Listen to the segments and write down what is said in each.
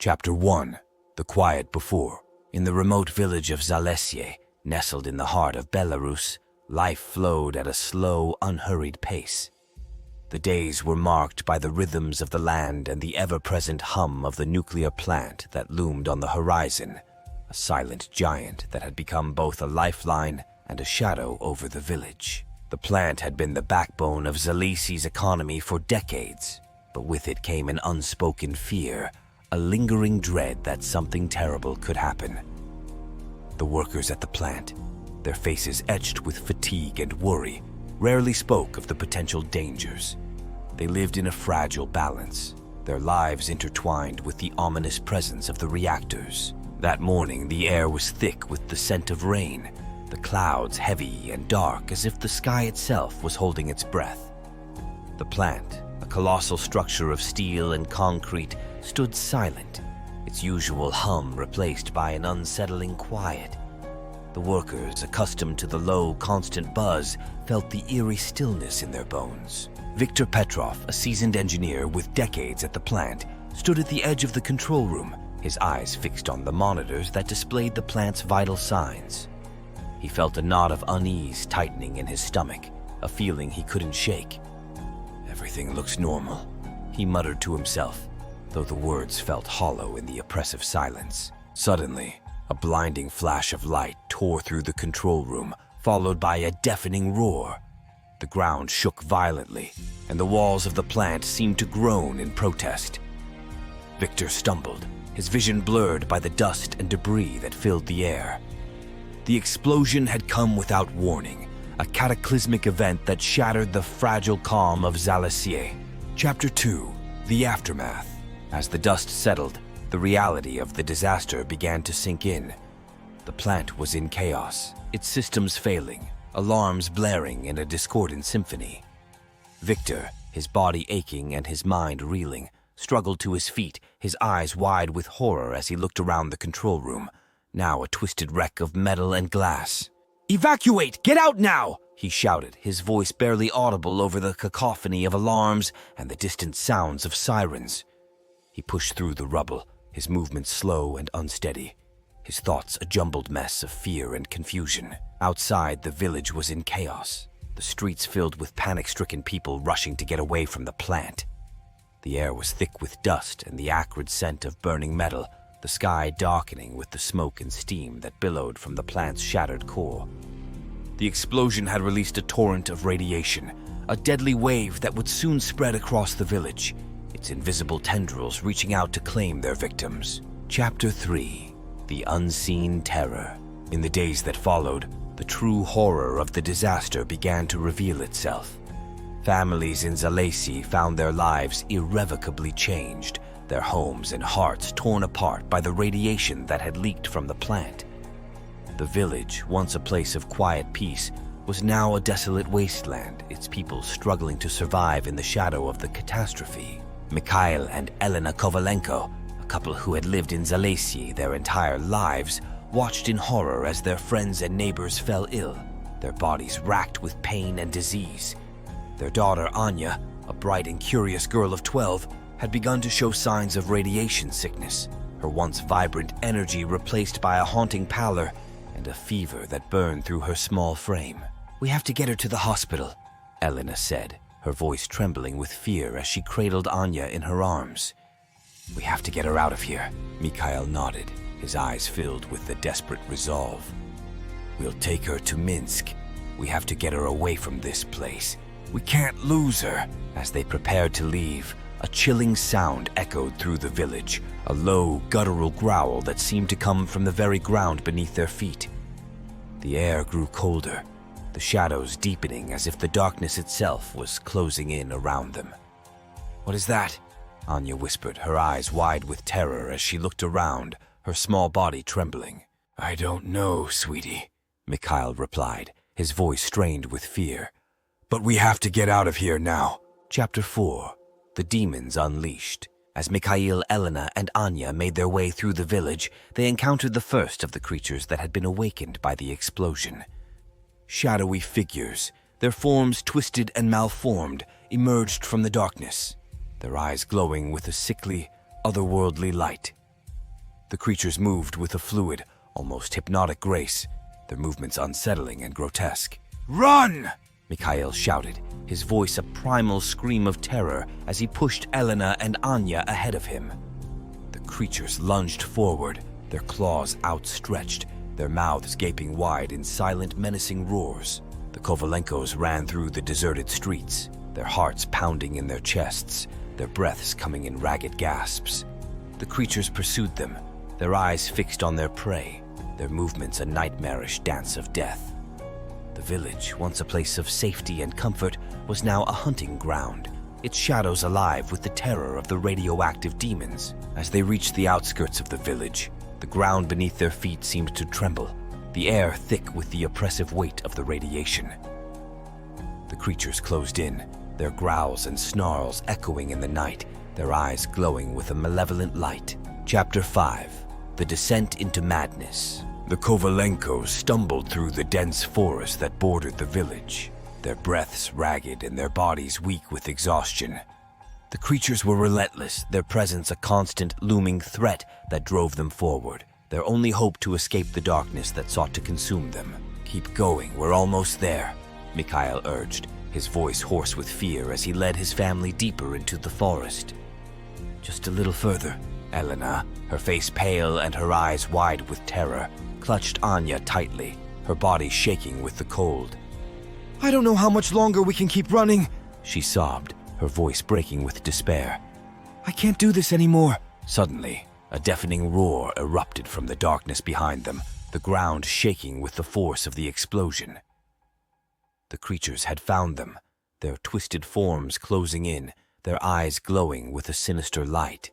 Chapter 1. The Quiet Before. In the remote village of Zalesye, nestled in the heart of Belarus, life flowed at a slow, unhurried pace. The days were marked by the rhythms of the land and the ever-present hum of the nuclear plant that loomed on the horizon, a silent giant that had become both a lifeline and a shadow over the village. The plant had been the backbone of Zalesye's economy for decades, but with it came an unspoken fear, a lingering dread that something terrible could happen. The workers at the plant, their faces etched with fatigue and worry, rarely spoke of the potential dangers. They lived in a fragile balance, their lives intertwined with the ominous presence of the reactors. That morning, the air was thick with the scent of rain, the clouds heavy and dark as if the sky itself was holding its breath. The plant, a colossal structure of steel and concrete, stood silent, its usual hum replaced by an unsettling quiet. The workers, accustomed to the low, constant buzz, felt the eerie stillness in their bones. Viktor Petrov, a seasoned engineer with decades at the plant, stood at the edge of the control room, his eyes fixed on the monitors that displayed the plant's vital signs. He felt a knot of unease tightening in his stomach, a feeling he couldn't shake. "Everything looks normal," he muttered to himself, though the words felt hollow in the oppressive silence. Suddenly, a blinding flash of light tore through the control room, followed by a deafening roar. The ground shook violently, and the walls of the plant seemed to groan in protest. Victor stumbled, his vision blurred by the dust and debris that filled the air. The explosion had come without warning, a cataclysmic event that shattered the fragile calm of Zalesye. Chapter 2. The Aftermath. As the dust settled, the reality of the disaster began to sink in. The plant was in chaos, its systems failing, alarms blaring in a discordant symphony. Victor, his body aching and his mind reeling, struggled to his feet, his eyes wide with horror as he looked around the control room, now a twisted wreck of metal and glass. "Evacuate! Get out now!" he shouted, his voice barely audible over the cacophony of alarms and the distant sounds of sirens. He pushed through the rubble, his movements slow and unsteady, his thoughts a jumbled mess of fear and confusion. Outside, the village was in chaos, the streets filled with panic-stricken people rushing to get away from the plant. The air was thick with dust and the acrid scent of burning metal, the sky darkening with the smoke and steam that billowed from the plant's shattered core. The explosion had released a torrent of radiation, a deadly wave that would soon spread across the village, its invisible tendrils reaching out to claim their victims. Chapter 3. The Unseen Terror. In the days that followed, the true horror of the disaster began to reveal itself. Families in Zalesye found their lives irrevocably changed, their homes and hearts torn apart by the radiation that had leaked from the plant. The village, once a place of quiet peace, was now a desolate wasteland, its people struggling to survive in the shadow of the catastrophe. Mikhail and Elena Kovalenko, a couple who had lived in Zalesye their entire lives, watched in horror as their friends and neighbors fell ill, their bodies racked with pain and disease. Their daughter Anya, a bright and curious girl of 12, had begun to show signs of radiation sickness, her once vibrant energy replaced by a haunting pallor and a fever that burned through her small frame. "We have to get her to the hospital," Elena said, her voice trembling with fear as she cradled Anya in her arms. "We have to get her out of here," Mikhail nodded, his eyes filled with the desperate resolve. "We'll take her to Minsk. We have to get her away from this place. We can't lose her." As they prepared to leave, a chilling sound echoed through the village, a low, guttural growl that seemed to come from the very ground beneath their feet. The air grew colder, the shadows deepening as if the darkness itself was closing in around them. "What is that?" Anya whispered, her eyes wide with terror as she looked around, her small body trembling. "I don't know, sweetie," Mikhail replied, his voice strained with fear. "But we have to get out of here now." Chapter 4. The Demons Unleashed. As Mikhail, Elena, and Anya made their way through the village, they encountered the first of the creatures that had been awakened by the explosion. Shadowy figures, their forms twisted and malformed, emerged from the darkness, their eyes glowing with a sickly, otherworldly light. The creatures moved with a fluid, almost hypnotic grace, their movements unsettling and grotesque. "Run!" Mikhail shouted, his voice a primal scream of terror as he pushed Elena and Anya ahead of him. The creatures lunged forward, their claws outstretched, their mouths gaping wide in silent, menacing roars. The Kovalenkos ran through the deserted streets, their hearts pounding in their chests, their breaths coming in ragged gasps. The creatures pursued them, their eyes fixed on their prey, their movements a nightmarish dance of death. The village, once a place of safety and comfort, was now a hunting ground, its shadows alive with the terror of the radioactive demons. As they reached the outskirts of the village, the ground beneath their feet seemed to tremble, the air thick with the oppressive weight of the radiation. The creatures closed in, their growls and snarls echoing in the night, their eyes glowing with a malevolent light. Chapter 5. The Descent into Madness. The Kovalenkos stumbled through the dense forest that bordered the village, their breaths ragged and their bodies weak with exhaustion. The creatures were relentless, their presence a constant, looming threat that drove them forward, their only hope to escape the darkness that sought to consume them. "Keep going, we're almost there," Mikhail urged, his voice hoarse with fear as he led his family deeper into the forest. "Just a little further." Elena, her face pale and her eyes wide with terror, clutched Anya tightly, her body shaking with the cold. "I don't know how much longer we can keep running," she sobbed, her voice breaking with despair. "I can't do this anymore." Suddenly, a deafening roar erupted from the darkness behind them, the ground shaking with the force of the explosion. The creatures had found them, their twisted forms closing in, their eyes glowing with a sinister light.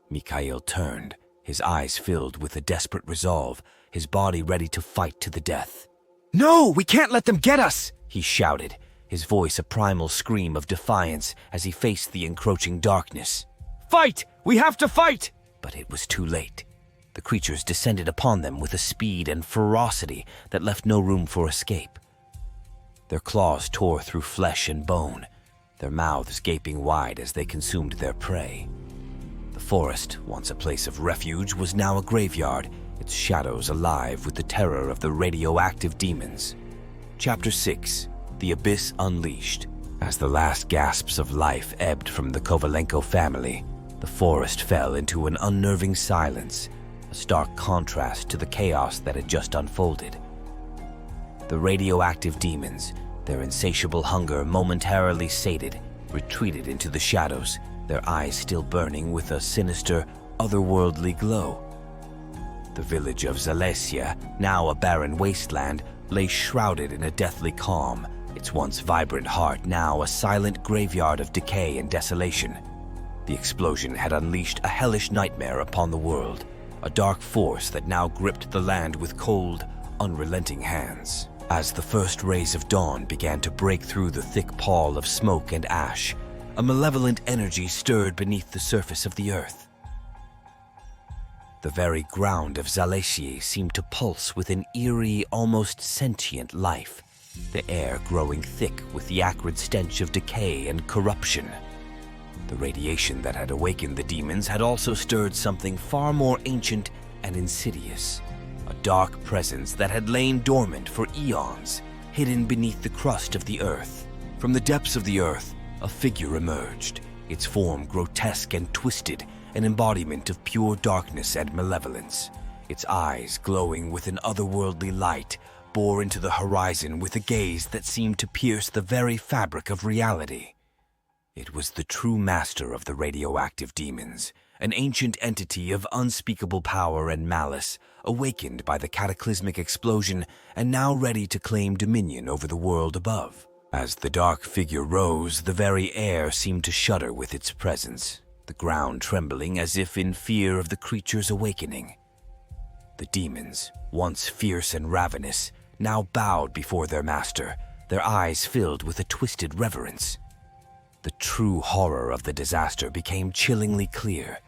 Mikhail turned, his eyes filled with a desperate resolve, his body ready to fight to the death. "No, we can't let them get us!" he shouted, his voice a primal scream of defiance as he faced the encroaching darkness. "Fight! We have to fight!" But it was too late. The creatures descended upon them with a speed and ferocity that left no room for escape. Their claws tore through flesh and bone, their mouths gaping wide as they consumed their prey. The forest, once a place of refuge, was now a graveyard, its shadows alive with the terror of the radioactive demons. Chapter 6. The Abyss Unleashed. As the last gasps of life ebbed from the Kovalenko family, the forest fell into an unnerving silence, a stark contrast to the chaos that had just unfolded. The radioactive demons, their insatiable hunger momentarily sated, retreated into the shadows, their eyes still burning with a sinister, otherworldly glow. The village of Zalesye, now a barren wasteland, lay shrouded in a deathly calm, its once vibrant heart now a silent graveyard of decay and desolation. The explosion had unleashed a hellish nightmare upon the world, a dark force that now gripped the land with cold, unrelenting hands. As the first rays of dawn began to break through the thick pall of smoke and ash, a malevolent energy stirred beneath the surface of the earth. The very ground of Zalesye seemed to pulse with an eerie, almost sentient life, the air growing thick with the acrid stench of decay and corruption. The radiation that had awakened the demons had also stirred something far more ancient and insidious, a dark presence that had lain dormant for eons, hidden beneath the crust of the earth. From the depths of the earth, a figure emerged, its form grotesque and twisted, an embodiment of pure darkness and malevolence. Its eyes, glowing with an otherworldly light, bore into the horizon with a gaze that seemed to pierce the very fabric of reality. It was the true master of the radioactive demons, an ancient entity of unspeakable power and malice, awakened by the cataclysmic explosion and now ready to claim dominion over the world above. As the dark figure rose, the very air seemed to shudder with its presence, the ground trembling as if in fear of the creature's awakening. The demons, once fierce and ravenous, now bowed before their master, their eyes filled with a twisted reverence. The true horror of the disaster became chillingly clear.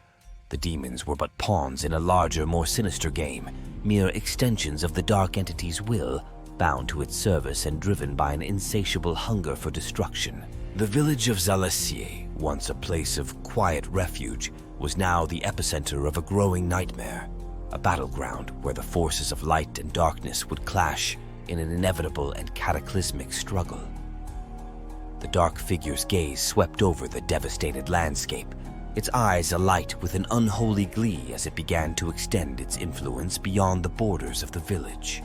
The demons were but pawns in a larger, more sinister game, mere extensions of the dark entity's will, bound to its service and driven by an insatiable hunger for destruction. The village of Zalesye, once a place of quiet refuge, was now the epicenter of a growing nightmare, a battleground where the forces of light and darkness would clash in an inevitable and cataclysmic struggle. The dark figure's gaze swept over the devastated landscape, its eyes alight with an unholy glee as it began to extend its influence beyond the borders of the village.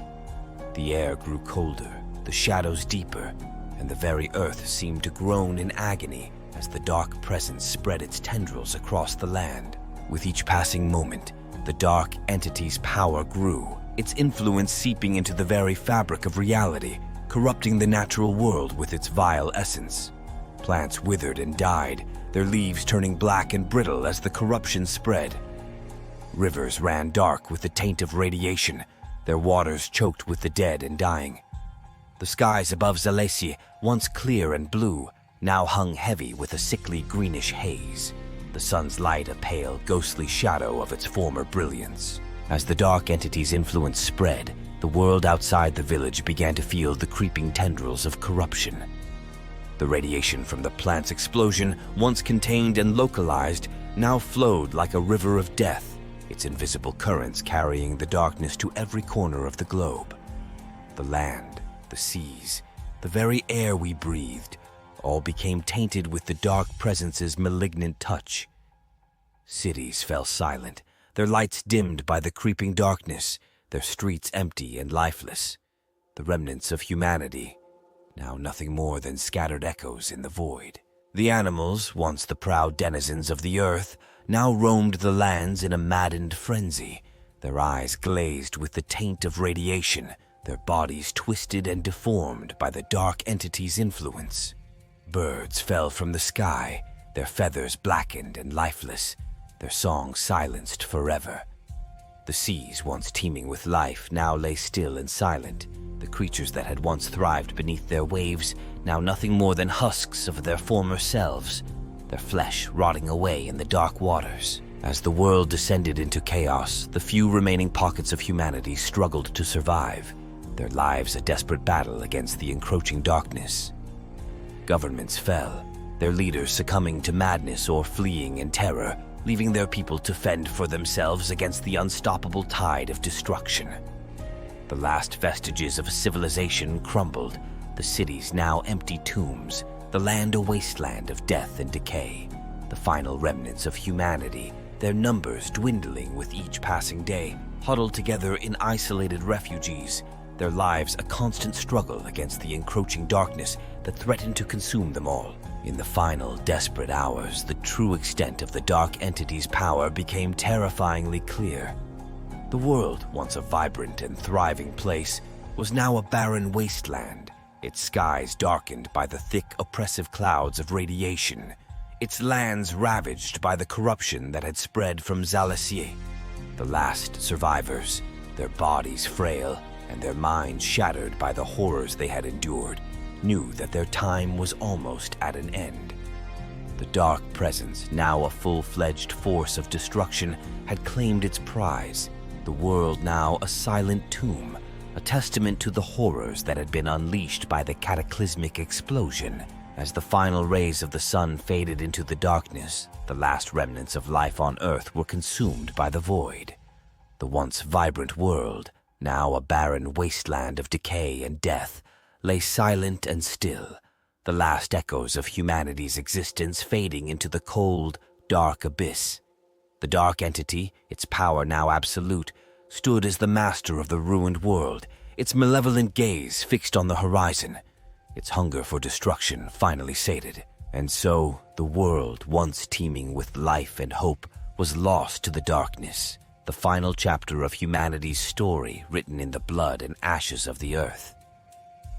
The air grew colder, the shadows deeper, and the very earth seemed to groan in agony as the dark presence spread its tendrils across the land. With each passing moment, the dark entity's power grew, its influence seeping into the very fabric of reality, corrupting the natural world with its vile essence. Plants withered and died, their leaves turning black and brittle as the corruption spread. Rivers ran dark with the taint of radiation, their waters choked with the dead and dying. The skies above Zalesye, once clear and blue, now hung heavy with a sickly greenish haze, the sun's light a pale, ghostly shadow of its former brilliance. As the dark entity's influence spread, the world outside the village began to feel the creeping tendrils of corruption. The radiation from the plant's explosion, once contained and localized, now flowed like a river of death, its invisible currents carrying the darkness to every corner of the globe. The land, the seas, the very air we breathed, all became tainted with the dark presence's malignant touch. Cities fell silent, their lights dimmed by the creeping darkness, their streets empty and lifeless. The remnants of humanity, now nothing more than scattered echoes in the void. The animals, once the proud denizens of the earth, now roamed the lands in a maddened frenzy, their eyes glazed with the taint of radiation, their bodies twisted and deformed by the dark entity's influence. Birds fell from the sky, their feathers blackened and lifeless, their songs silenced forever. The seas, once teeming with life, now lay still and silent. The creatures that had once thrived beneath their waves, now nothing more than husks of their former selves, their flesh rotting away in the dark waters. As the world descended into chaos, the few remaining pockets of humanity struggled to survive, their lives a desperate battle against the encroaching darkness. Governments fell, their leaders succumbing to madness or fleeing in terror, leaving their people to fend for themselves against the unstoppable tide of destruction. The last vestiges of civilization crumbled, the cities now empty tombs, the land a wasteland of death and decay. The final remnants of humanity, their numbers dwindling with each passing day, huddled together in isolated refugees, their lives a constant struggle against the encroaching darkness that threatened to consume them all. In the final, desperate hours, the true extent of the dark entity's power became terrifyingly clear. The world, once a vibrant and thriving place, was now a barren wasteland, its skies darkened by the thick, oppressive clouds of radiation, its lands ravaged by the corruption that had spread from Zalesye. The last survivors, their bodies frail and their minds shattered by the horrors they had endured, knew that their time was almost at an end. The dark presence, now a full-fledged force of destruction, had claimed its prize, the world now a silent tomb, a testament to the horrors that had been unleashed by the cataclysmic explosion. As the final rays of the sun faded into the darkness, the last remnants of life on Earth were consumed by the void. The once vibrant world, now a barren wasteland of decay and death, lay silent and still, the last echoes of humanity's existence fading into the cold, dark abyss. The dark entity, its power now absolute, stood as the master of the ruined world, its malevolent gaze fixed on the horizon, its hunger for destruction finally sated. And so, the world, once teeming with life and hope, was lost to the darkness, the final chapter of humanity's story written in the blood and ashes of the earth.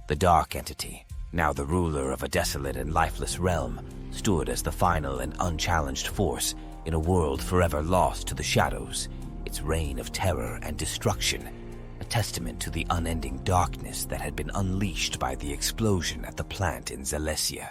The dark entity, now the ruler of a desolate and lifeless realm, stood as the final and unchallenged force in a world forever lost to the shadows, its reign of terror and destruction, a testament to the unending darkness that had been unleashed by the explosion at the plant in Zalesye.